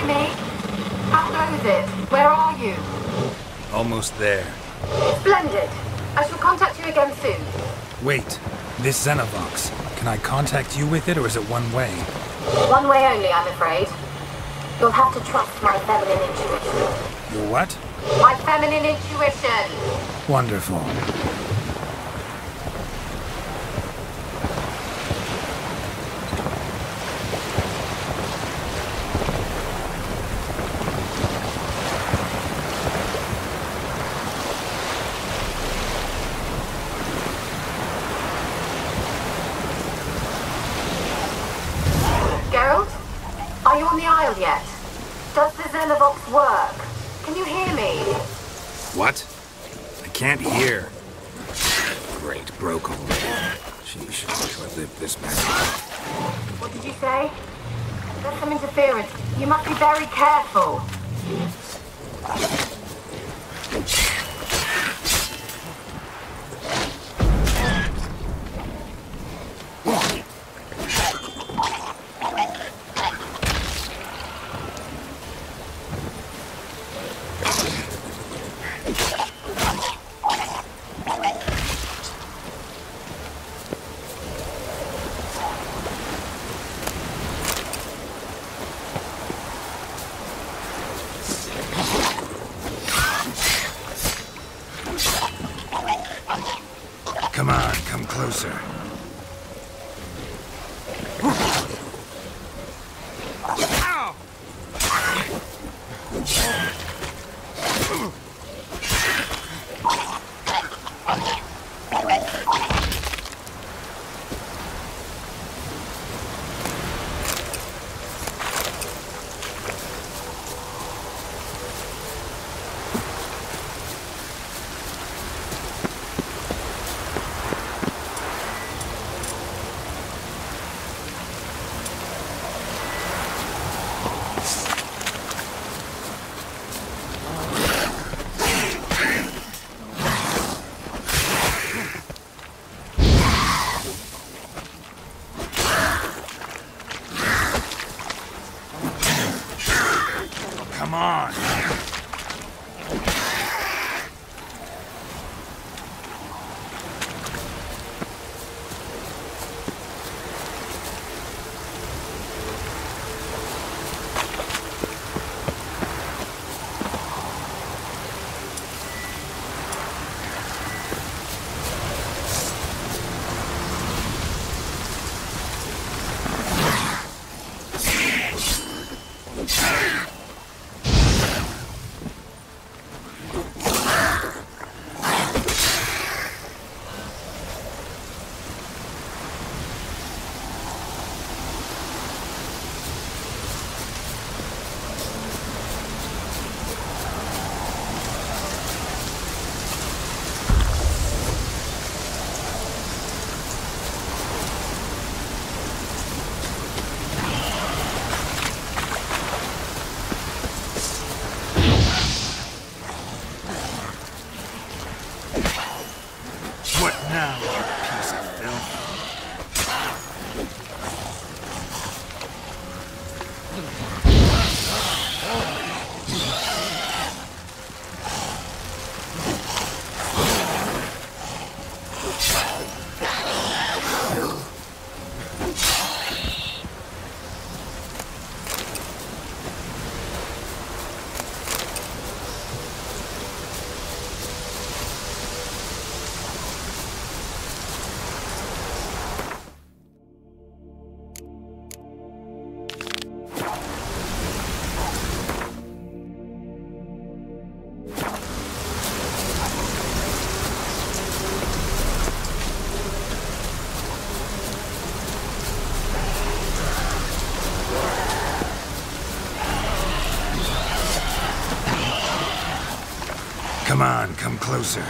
me? How goes it? Where are you? Almost there. Splendid. I shall contact you again soon. Wait, this Xenovox. Can I contact you with it, or is it one way? One way only, I'm afraid. You'll have to trust my feminine intuition. Your what? My feminine intuition! Wonderful. Geralt? Are you on the Isle yet? Does the Xenovox work? Can you hear me? What? I can't hear. Great, broke already. Sheesh, I lived this mess. What did you say? There's some interference. You must be very careful. Come on, come closer. Come on. What now, you piece of filth? Come on, come closer.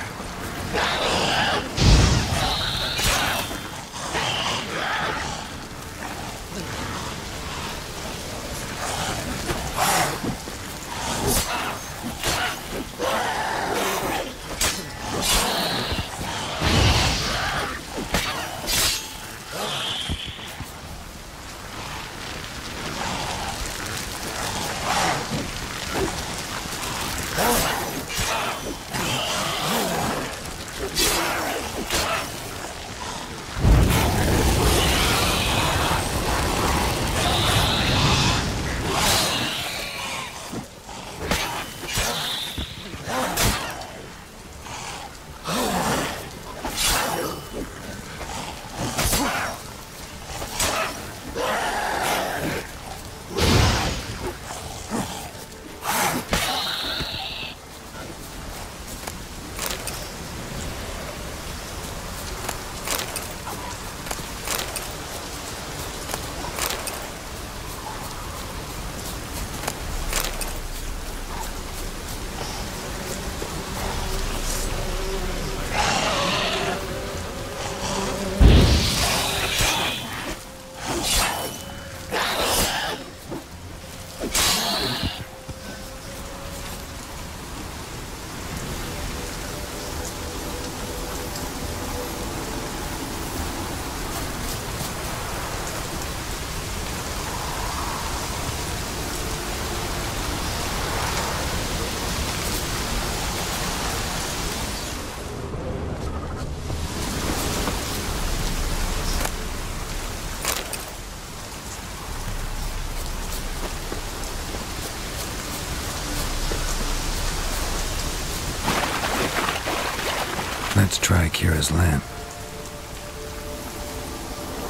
Let's try Kira's lamp.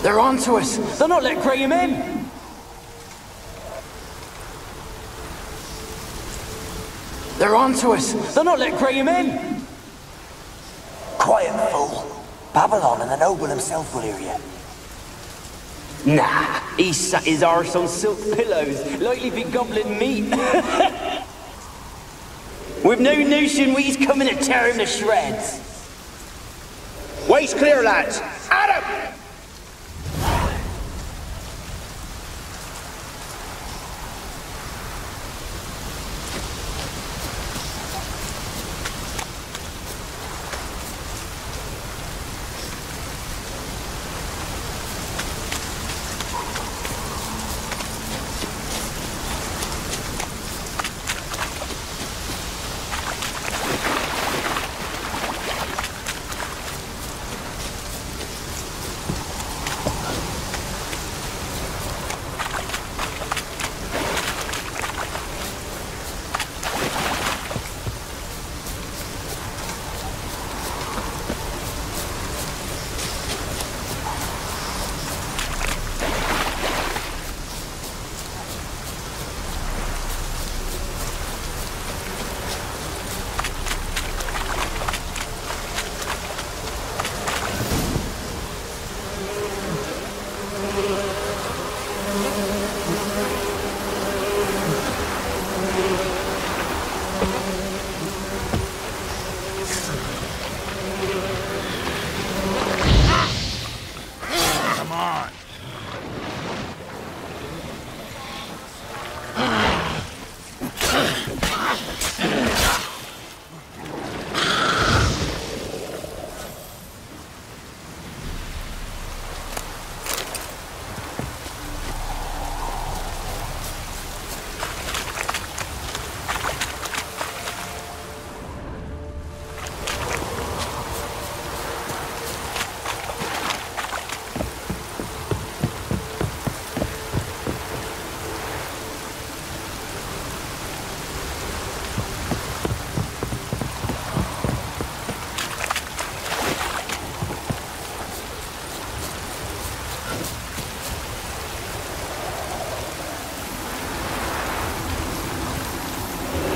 They're onto us. They're not letting Graham in. They're onto us. They're not letting Graham in. Quiet, fool. Babylon and the noble himself will hear you. Nah, he sat his arse on silk pillows, like he'd be gobbling meat. With no notion we's coming to tear him to shreds. Way's clear, lads. At him!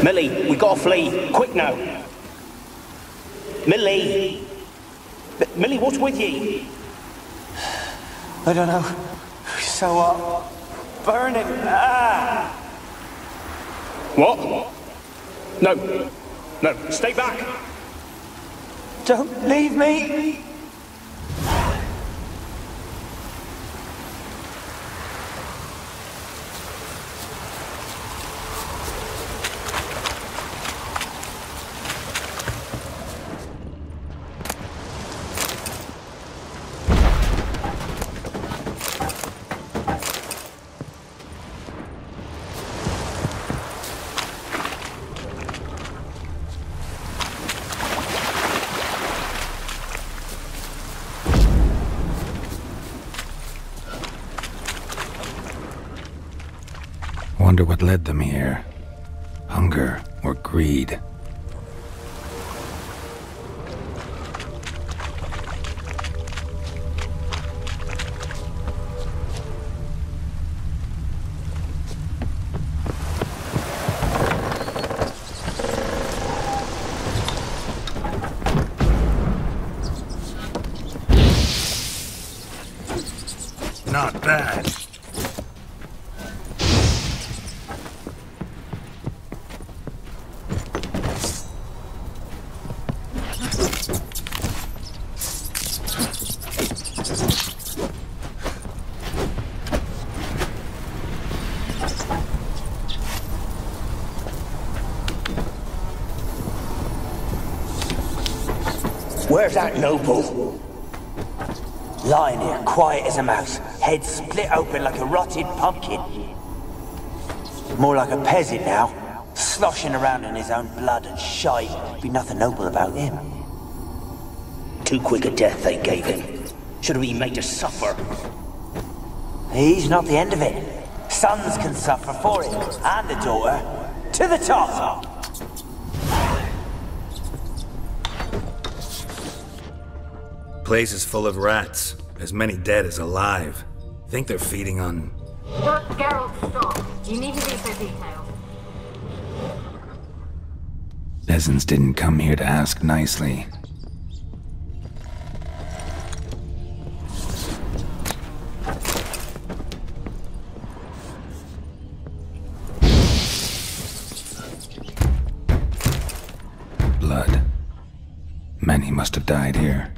Millie, we gotta flee. Quick now. Millie! Millie, what's with you? I don't know. So what? Burning. Ah! What? No. No, stay back. Don't leave me! Wonder what led them here. Hunger or greed. Not bad. Where's that noble? Lying here, quiet as a mouse, head split open like a rotted pumpkin. More like a peasant now, sloshing around in his own blood and shite. Be nothing noble about him. Too quick a death they gave him. Should have been made to suffer. He's not the end of it. Sons can suffer for it, and the daughter. To the top! place is full of rats. As many dead as alive. Think they're feeding on... Geralt, stop. You needn't be so detailed. Peasants didn't come here to ask nicely. Blood. Many must have died here.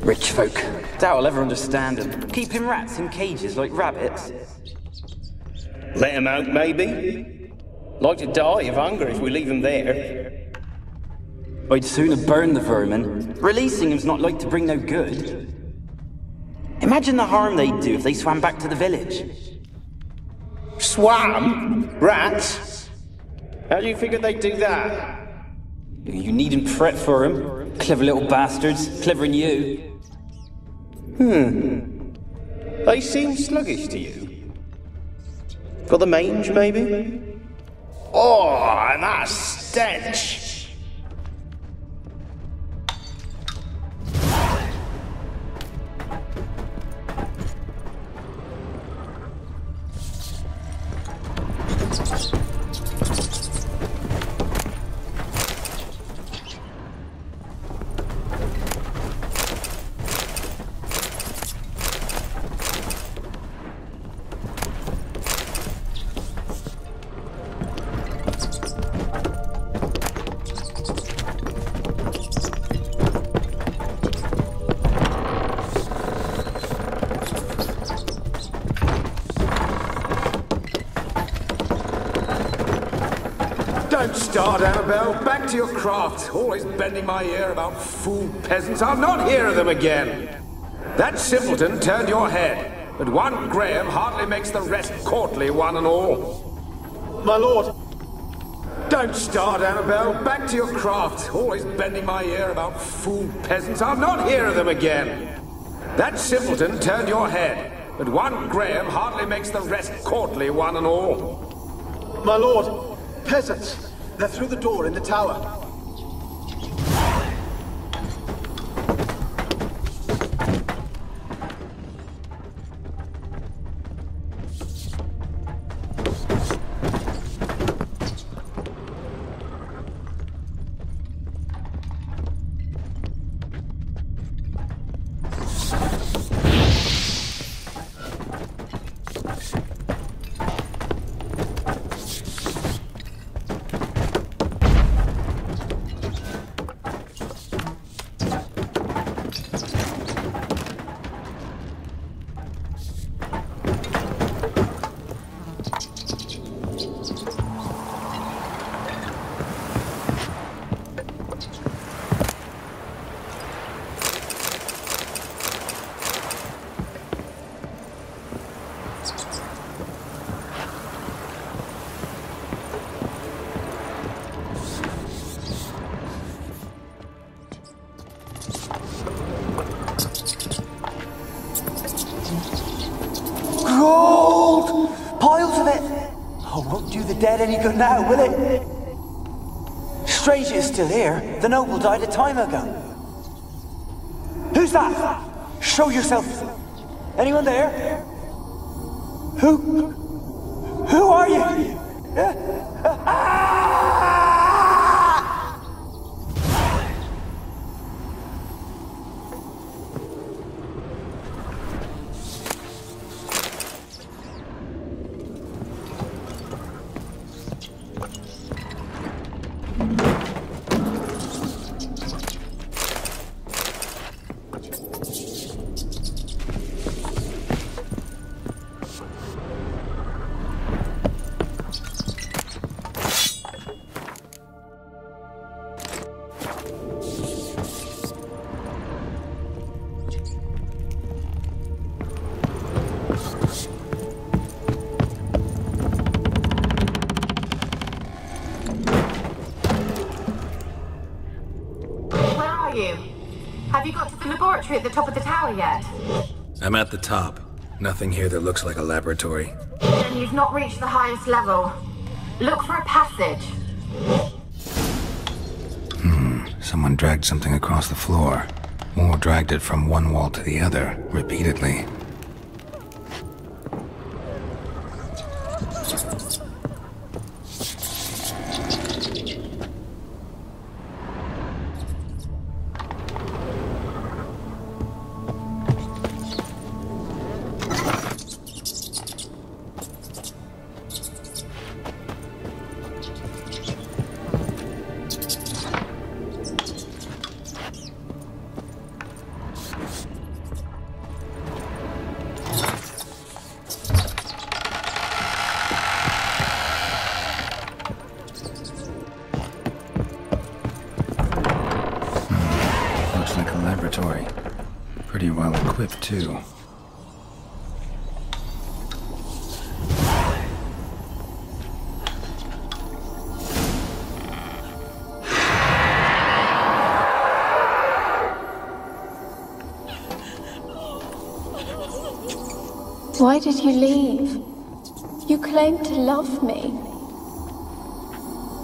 Rich folk. Doubt I'll ever understand them. Keeping rats in cages like rabbits. Let him out, maybe? Like to die of hunger if we leave him there. I'd sooner burn the vermin. Releasing him's not like to bring no good. Imagine the harm they'd do if they swam back to the village. Swam? Rats? How do you figure they'd do that? You needn't fret for them. Clever little bastards. Clever than you. They seem sluggish to you. Got the mange, maybe? Oh, and that stench! Don't start, Annabelle. Back to your craft. Always bending my ear about fool peasants. I'll not hear of them again. That simpleton turned your head, but one Graham hardly makes the rest courtly, one and all. My lord. Don't start, Annabelle. Back to your craft. Always bending my ear about fool peasants. I'll not hear of them again. That simpleton turned your head, but one Graham hardly makes the rest courtly, one and all. My lord, peasants. They're through the door in the tower. Gold! Piles of it! Oh, won't do the dead any good now, will it? Strange it's still here. The noble died a time ago. Who's that? Show yourself. Anyone there? Who are you? Have you got to the laboratory at the top of the tower yet? I'm at the top. Nothing here that looks like a laboratory. Then you've not reached the highest level. Look for a passage. Someone dragged something across the floor. Or dragged it from one wall to the other, repeatedly. Pretty well equipped, too. Why did you leave? You claimed to love me.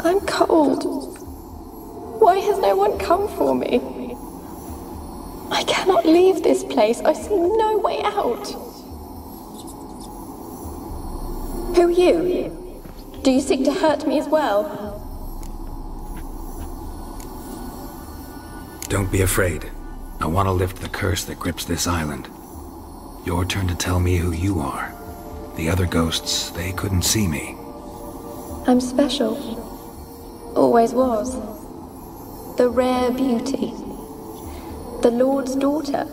I'm cold. Why has no one come for me? I cannot leave this place. I see no way out. Who are you? Do you seek to hurt me as well? Don't be afraid. I want to lift the curse that grips this island. Your turn to tell me who you are. The other ghosts, they couldn't see me. I'm special. Always was. The rare beauty. The Lord's daughter.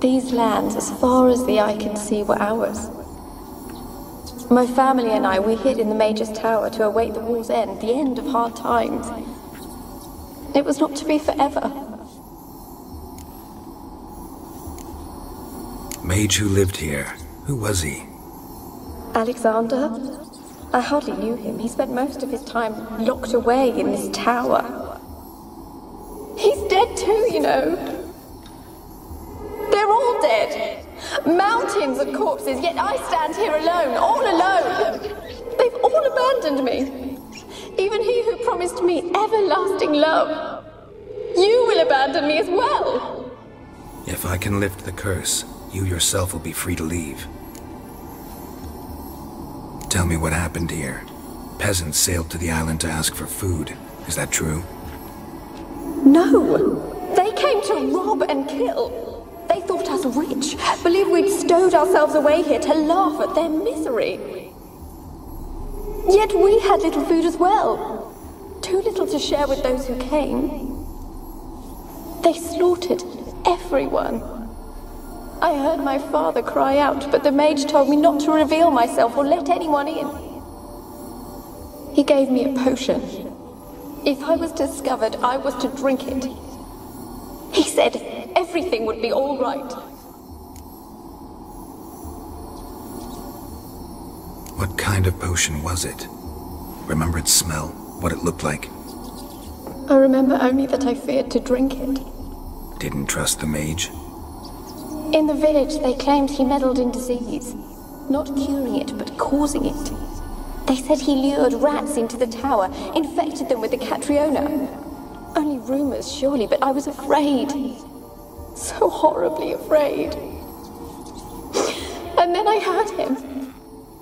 These lands, as far as the eye can see, were ours. My family and I, we hid in the Major's Tower to await the war's end, the end of hard times. It was not to be forever. Mage who lived here. Who was he? Alexander? I hardly knew him. He spent most of his time locked away in this tower. He's dead too, you know. They're all dead. Mountains of corpses, yet I stand here alone, all alone. They've all abandoned me. Even he who promised me everlasting love. You will abandon me as well. If I can lift the curse, you yourself will be free to leave. Tell me what happened here. Peasants sailed to the island to ask for food. Is that true? No! They came to rob and kill. They thought us rich, believed we'd stowed ourselves away here to laugh at their misery. Yet we had little food as well. Too little to share with those who came. They slaughtered everyone. I heard my father cry out, but the mage told me not to reveal myself or let anyone in. He gave me a potion. If I was discovered, I was to drink it. He said everything would be all right. What kind of potion was it? Remember its smell? What it looked like? I remember only that I feared to drink it. Didn't trust the mage? In the village, they claimed he meddled in disease. Not curing it, but causing it. They said he lured rats into the tower, infected them with the Catriona. Only rumors, surely, but I was afraid. So horribly afraid. And then I heard him.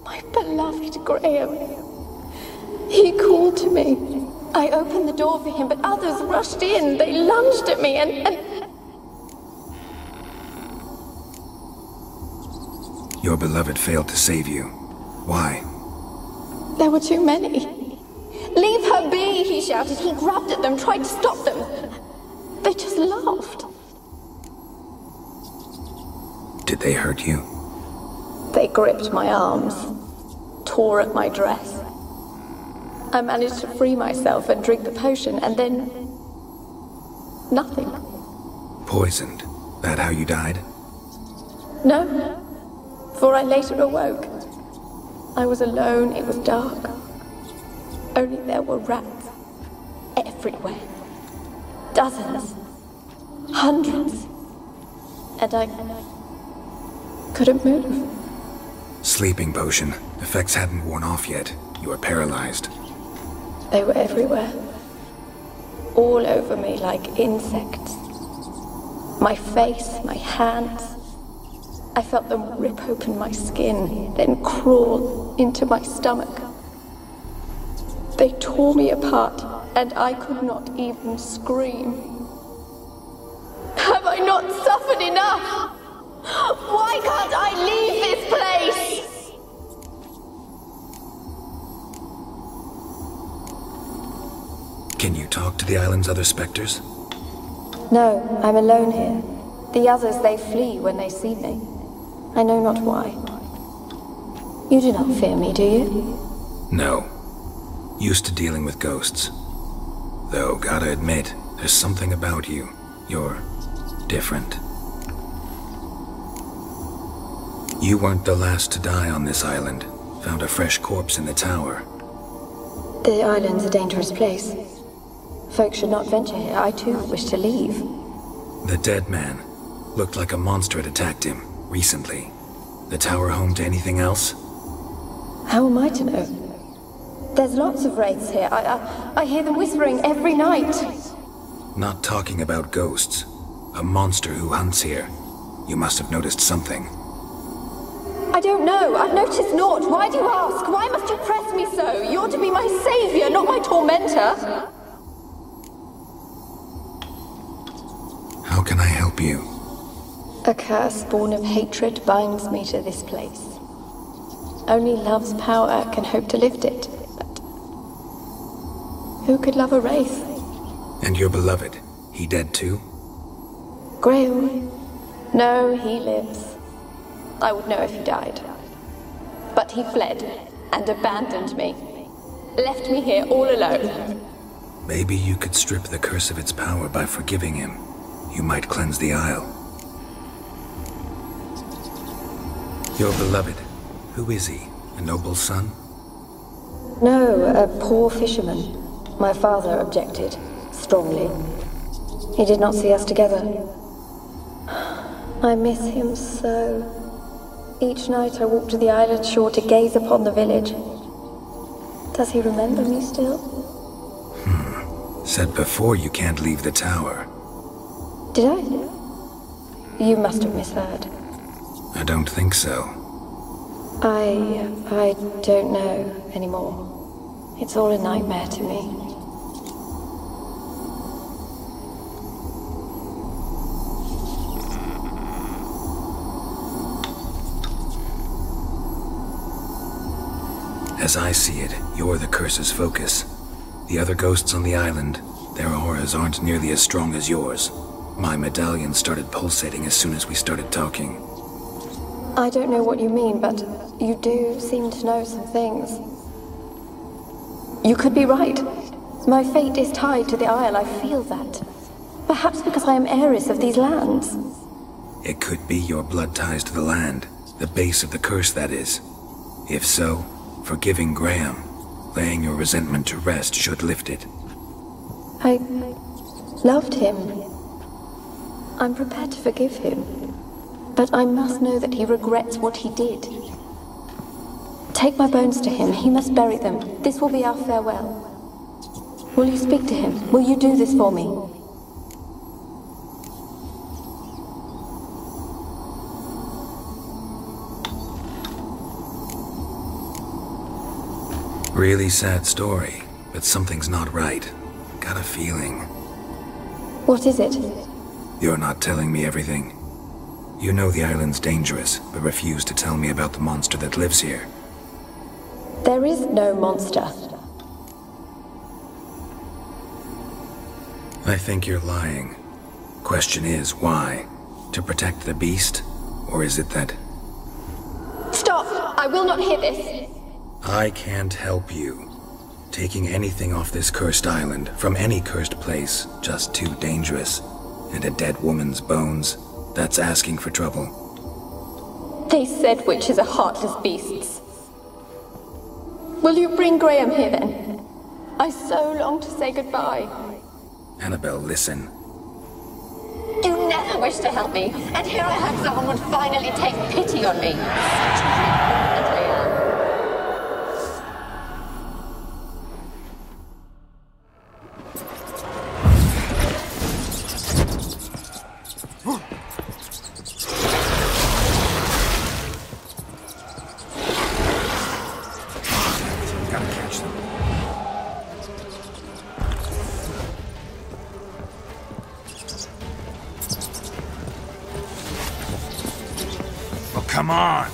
My beloved Graham. He called to me. I opened the door for him, but others rushed in. They lunged at me and... Your beloved failed to save you. Why? There were too many. Leave her be, he shouted. He grabbed at them, tried to stop them. They just laughed. Did they hurt you? They gripped my arms, tore at my dress. I managed to free myself and drink the potion, and then... nothing. Poisoned? That how you died? No, for I later awoke. I was alone, it was dark. Only there were rats everywhere. Dozens. Hundreds. And I couldn't move. Sleeping potion. Effects hadn't worn off yet. You were paralyzed. They were everywhere. All over me like insects. My face, my hands. I felt them rip open my skin, then crawl into my stomach. They tore me apart, and I could not even scream. Have I not suffered enough? Why can't I leave this place? Can you talk to the island's other specters? No, I'm alone here. The others, they flee when they see me. I know not why. You do not fear me, do you? No. Used to dealing with ghosts. Though, gotta admit, there's something about you. You're different. You weren't the last to die on this island. Found a fresh corpse in the tower. The island's a dangerous place. Folks should not venture here. I too wish to leave. The dead man. Looked like a monster had attacked him, recently. The tower home to anything else? How am I to know? There's lots of wraiths here. I hear them whispering every night. Not talking about ghosts. A monster who hunts here. You must have noticed something. I don't know. I've noticed naught. Why do you ask? Why must you press me so? You're to be my savior, not my tormentor. How can I help you? A curse born of hatred binds me to this place. Only love's power can hope to lift it, but who could love a wraith? And your beloved, he dead too? Graham? No, he lives. I would know if he died. But he fled and abandoned me. Left me here all alone. Maybe you could strip the curse of its power by forgiving him. You might cleanse the Isle. Your beloved, who is he? A noble son? No, a poor fisherman. My father objected, strongly. He did not see us together. I miss him so. Each night I walk to the island shore to gaze upon the village. Does he remember me still? Said before you can't leave the tower. Did I? You must have misheard. I don't think so. I don't know anymore. It's all a nightmare to me. As I see it, you're the curse's focus. The other ghosts on the island, their auras aren't nearly as strong as yours. My medallion started pulsating as soon as we started talking. I don't know what you mean, but you do seem to know some things. You could be right. My fate is tied to the Isle, I feel that. Perhaps because I am heiress of these lands. It could be your blood ties to the land, the base of the curse, that is. If so, forgiving Graham, laying your resentment to rest should lift it. I loved him. I'm prepared to forgive him. But I must know that he regrets what he did. Take my bones to him. He must bury them. This will be our farewell. Will you speak to him? Will you do this for me? Really sad story, but something's not right. Got a feeling. What is it? You're not telling me everything. You know the island's dangerous, but refuse to tell me about the monster that lives here. There is no monster. I think you're lying. Question is, why? To protect the beast? Or is it that... Stop! I will not hear this! I can't help you. Taking anything off this cursed island, from any cursed place, just too dangerous. And a dead woman's bones, that's asking for trouble. They said witches are heartless beasts. Will you bring Graham here then? I so long to say goodbye. Annabelle, listen. Do you wished to help me, and here I had someone would finally take pity on me. Such a that I am. Come on!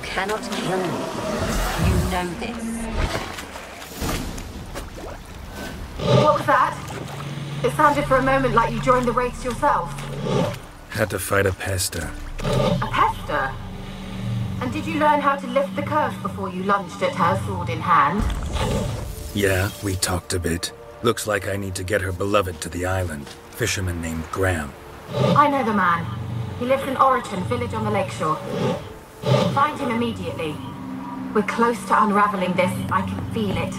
Cannot kill me. You know this. What was that? It sounded for a moment like you joined the race yourself. Had to fight a pester. A pester? And did you learn how to lift the curse before you lunged at her, sword in hand? Yeah, we talked a bit. Looks like I need to get her beloved to the island. Fisherman named Graham. I know the man. He lives in Oriton, village on the lakeshore. Find him immediately. We're close to unraveling this. I can feel it.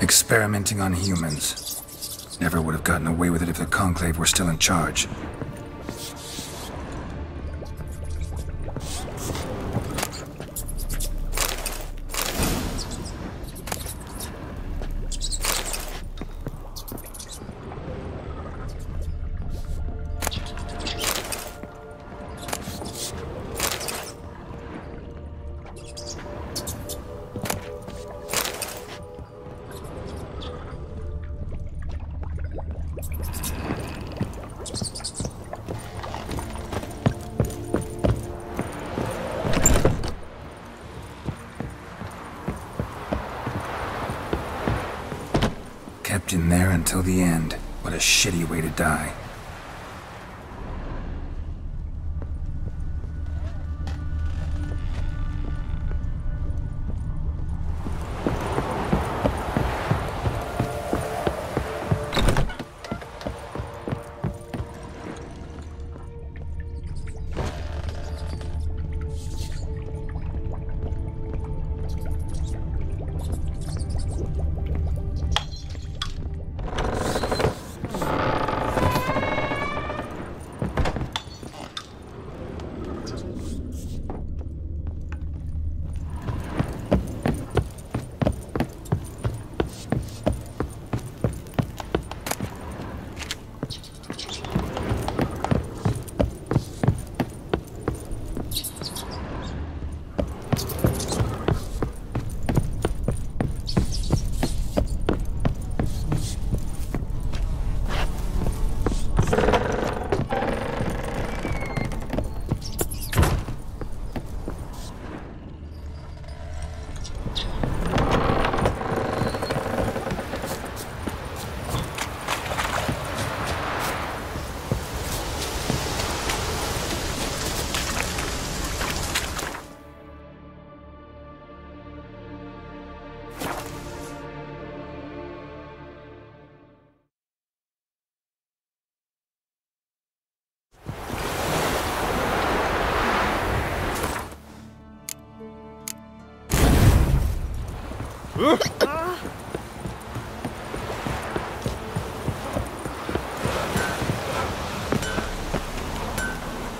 Experimenting on humans. Never would have gotten away with it if the Conclave were still in charge. Kept in there until the end. What a shitty way to die.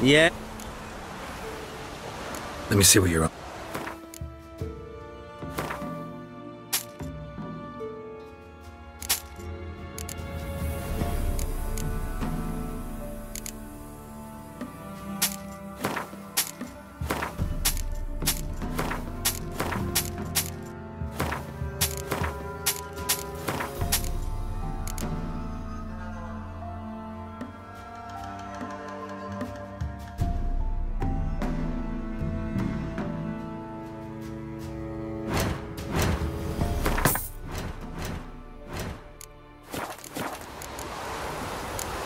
Yeah. Let me see what you're up.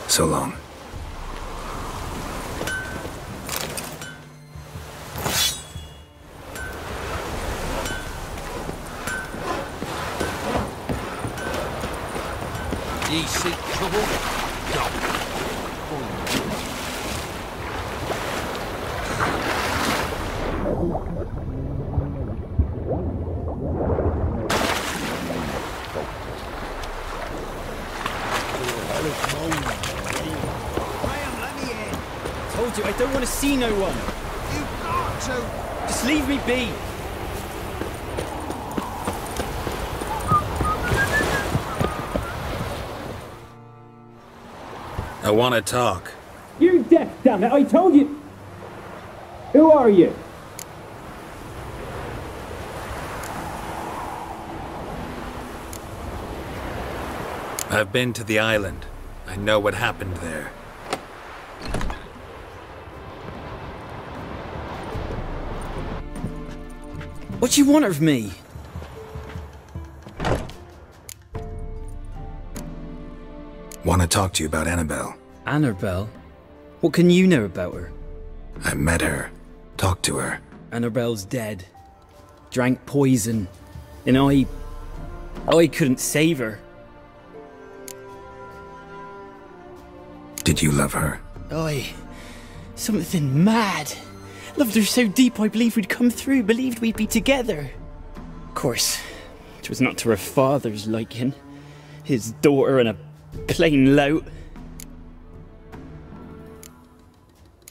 So long. Ye seek trouble? Go. Told you, I don't want to see no one. You've got to. Just leave me be. I want to talk. You're deaf, damn it! I told you. Who are you? I've been to the island. I know what happened there. What do you want of me? Want to talk to you about Annabelle. Annabelle? What can you know about her? I met her. Talked to her. Annabelle's dead. Drank poison. And I couldn't save her. Did you love her? Something mad. Loved her so deep I believed we'd come through, believed we'd be together. Of course, it was not to her father's liking. His daughter and a plain lout.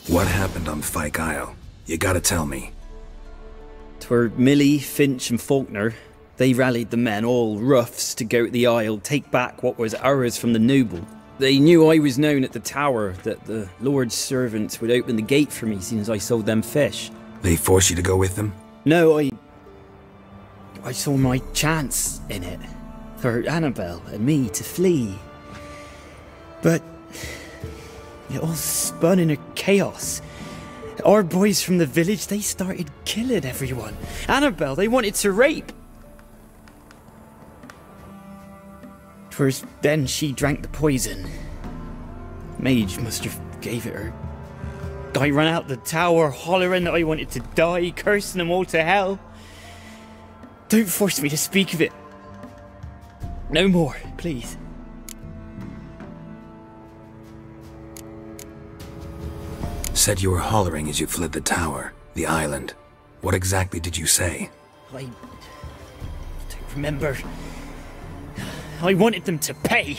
What happened on Fyke Isle? You gotta tell me. 'Twere Millie, Finch and Faulkner. They rallied the men, all roughs, to go to the Isle, take back what was ours from the noble. They knew I was known at the tower, that the Lord's servants would open the gate for me, seeing as I sold them fish. They forced you to go with them? No, I saw my chance in it. For Annabelle and me to flee. But it all spun in a chaos. Our boys from the village, they started killing everyone. Annabelle, they wanted to rape. Twas then she drank the poison. Mage must have gave it her. I ran out the tower hollering that I wanted to die, cursing them all to hell. Don't force me to speak of it. No more, please. Said you were hollering as you fled the tower, the island. What exactly did you say? I don't remember. I wanted them to pay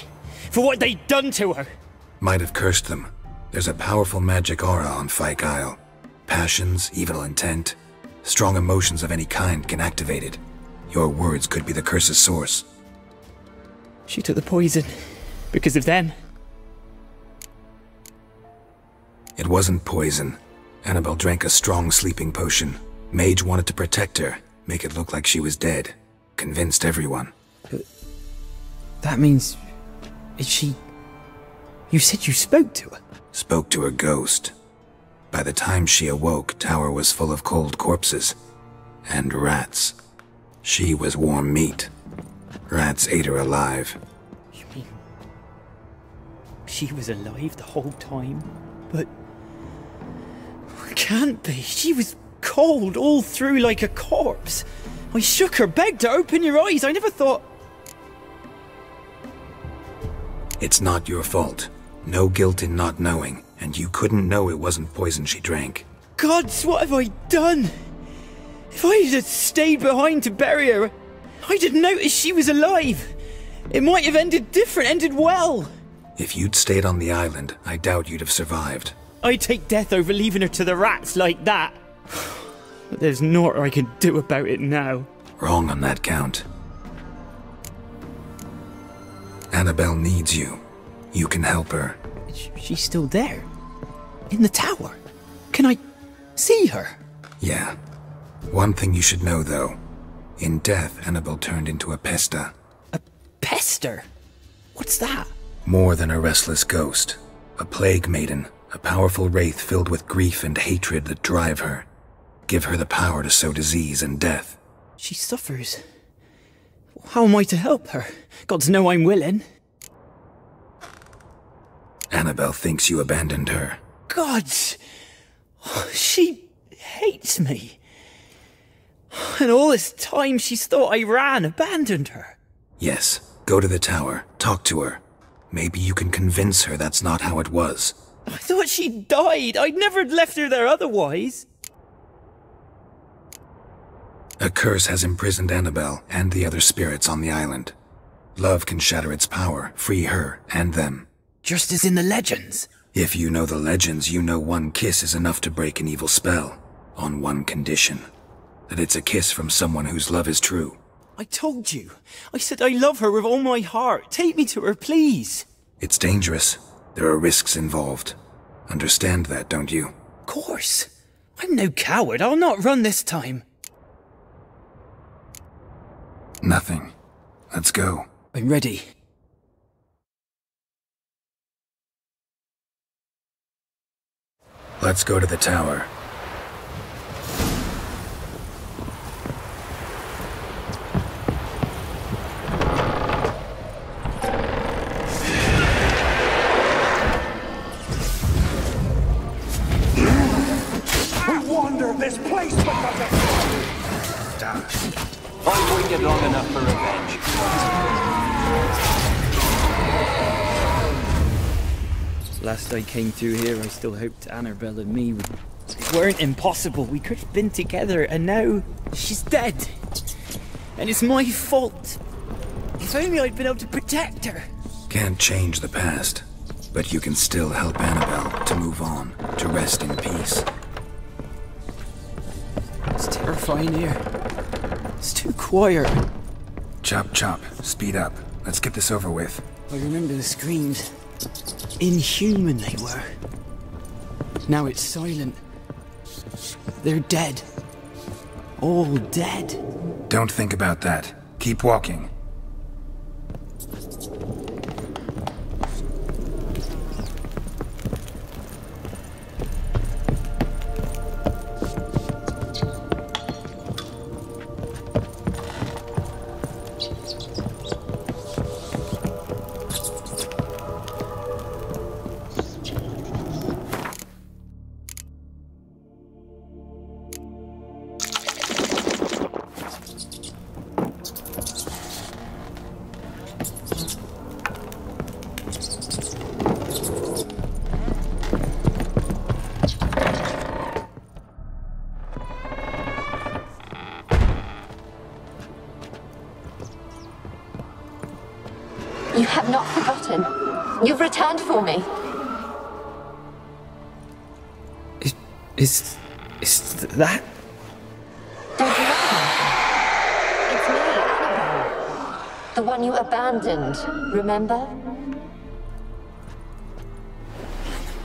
for what they'd done to her. Might have cursed them. There's a powerful magic aura on Fyke Isle. Passions, evil intent, strong emotions of any kind can activate it. Your words could be the curse's source. She took the poison because of them. It wasn't poison. Annabelle drank a strong sleeping potion. Mage wanted to protect her, make it look like she was dead. Convinced everyone. But that means... is she... You said you spoke to her? Spoke to her ghost. By the time she awoke, Tower was full of cold corpses. And rats. She was warm meat. Rats ate her alive. You mean... she was alive the whole time? But... can't be. She was cold all through like a corpse. I shook her, begged her, open your eyes. I never thought... It's not your fault. No guilt in not knowing, and you couldn't know it wasn't poison she drank. Gods, what have I done? If I had stayed behind to bury her, I didn't notice she was alive. It might have ended different, ended well. If you'd stayed on the island, I doubt you'd have survived. I'd take death over leaving her to the rats like that. But there's naught I can do about it now. Wrong on that count. Annabelle needs you. You can help her. She's still there? In the tower? Can I see her? Yeah. One thing you should know, though. In death, Annabelle turned into a pesta. A pester? What's that? More than a restless ghost. A plague maiden. A powerful wraith filled with grief and hatred that drive her. Give her the power to sow disease and death. She suffers. How am I to help her? Gods know I'm willing. Annabelle thinks you abandoned her. Gods! She hates me. And all this time she's thought I abandoned her. Yes, go to the tower, talk to her. Maybe you can convince her that's not how it was. I thought she died. I'd never left her there otherwise. A curse has imprisoned Annabelle and the other spirits on the island. Love can shatter its power, free her and them. Just as in the legends. If you know the legends, you know one kiss is enough to break an evil spell. On one condition. That it's a kiss from someone whose love is true. I told you. I said I love her with all my heart. Take me to her, please. It's dangerous. There are risks involved. Understand that, don't you? Of course. I'm no coward. I'll not run this time. Nothing. Let's go. I'm ready. Let's go to the tower. I wonder if this place would not have... I waited long enough for revenge. Last I came through here, I still hoped Annabelle and me weren't impossible. We could have been together, and now she's dead. And it's my fault. If only I'd been able to protect her. Can't change the past, but you can still help Annabelle to move on, to rest in peace. It's terrifying here. It's too quiet. Chop, chop. Speed up. Let's get this over with. I remember the screams. Inhuman they were. Now it's silent. They're dead. All dead. Don't think about that. Keep walking. You have not forgotten. You've returned for me. Is that? Don't you recognize me? It's me, Annabelle. The one you abandoned, remember?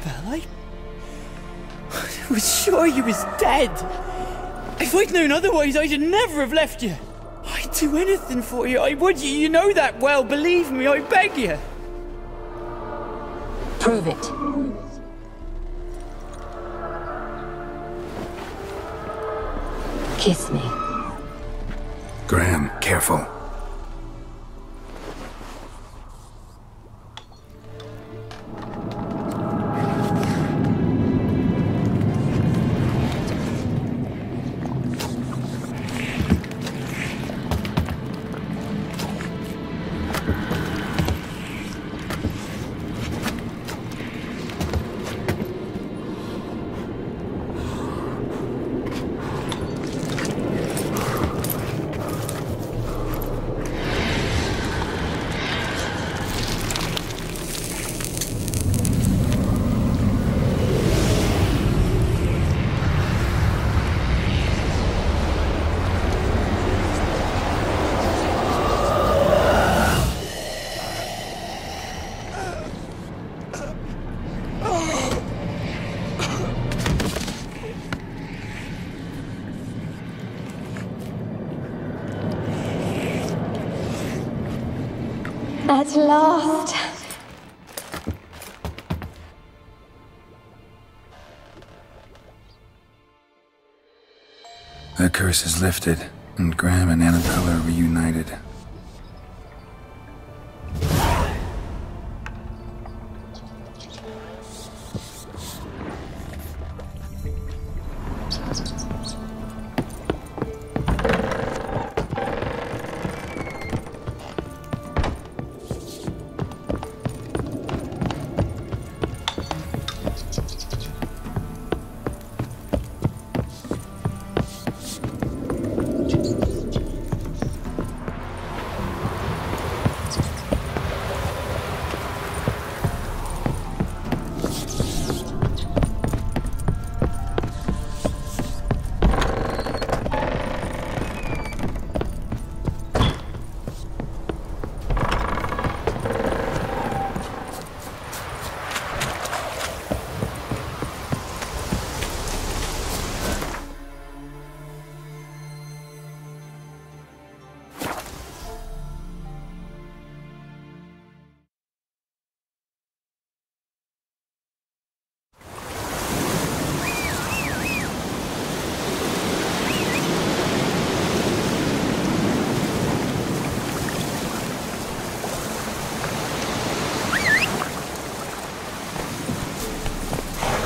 Annabelle, I was sure you was dead. If I'd known otherwise, I'd never have left you. I'd do anything for you. I would. You know that well. Believe me, I beg you. Prove it. Kiss me. Graham, careful. At last. The curse is lifted, and Graham and Annabelle are reunited.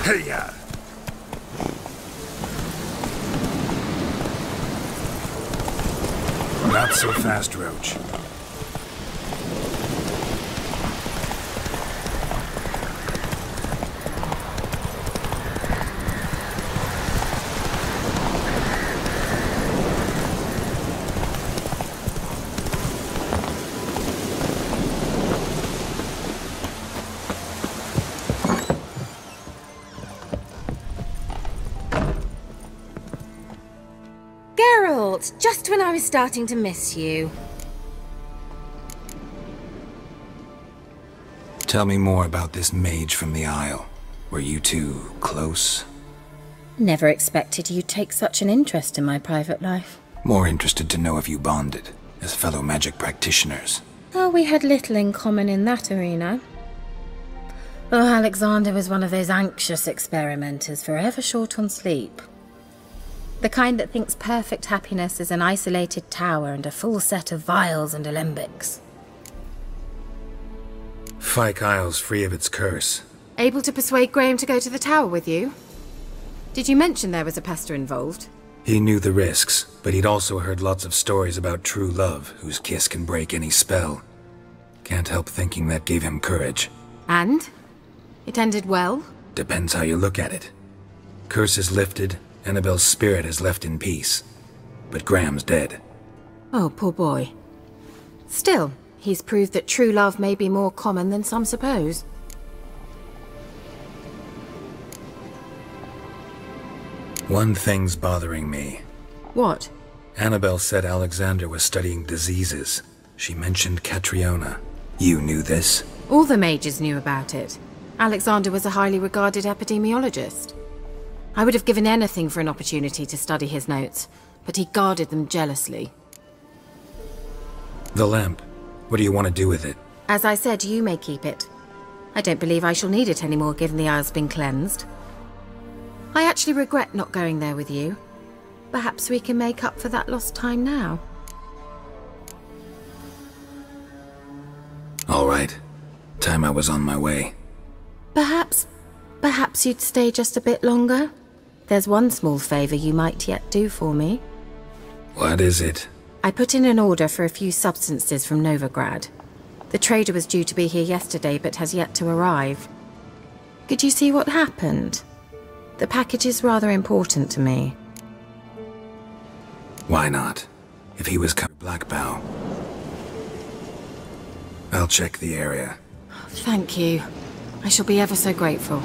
Hey-ya! Not so fast, Roach. Just when I was starting to miss you. Tell me more about this mage from the Isle. Were you two close? Never expected you'd take such an interest in my private life. More interested to know if you bonded, as fellow magic practitioners. Oh, we had little in common in that arena. Oh, Alexander was one of those anxious experimenters, forever short on sleep. The kind that thinks perfect happiness is an isolated tower and a full set of vials and alembics. Fyke Isle's free of its curse. Able to persuade Graham to go to the tower with you? Did you mention there was a pester involved? He knew the risks, but he'd also heard lots of stories about true love, whose kiss can break any spell. Can't help thinking that gave him courage. And? It ended well? Depends how you look at it. Curse is lifted, Annabelle's spirit is left in peace. But Graham's dead. Oh, poor boy. Still, he's proved that true love may be more common than some suppose. One thing's bothering me. What? Annabelle said Alexander was studying diseases. She mentioned Catriona. You knew this? All the mages knew about it. Alexander was a highly regarded epidemiologist. I would have given anything for an opportunity to study his notes, but he guarded them jealously. The lamp. What do you want to do with it? As I said, you may keep it. I don't believe I shall need it anymore, given the Isle's been cleansed. I actually regret not going there with you. Perhaps we can make up for that lost time now. All right. Time I was on my way. Perhaps you'd stay just a bit longer? There's one small favor you might yet do for me. What is it? I put in an order for a few substances from Novigrad. The trader was due to be here yesterday, but has yet to arrive. Could you see what happened? The package is rather important to me. Why not? If he was Blackbow. I'll check the area. Thank you. I shall be ever so grateful.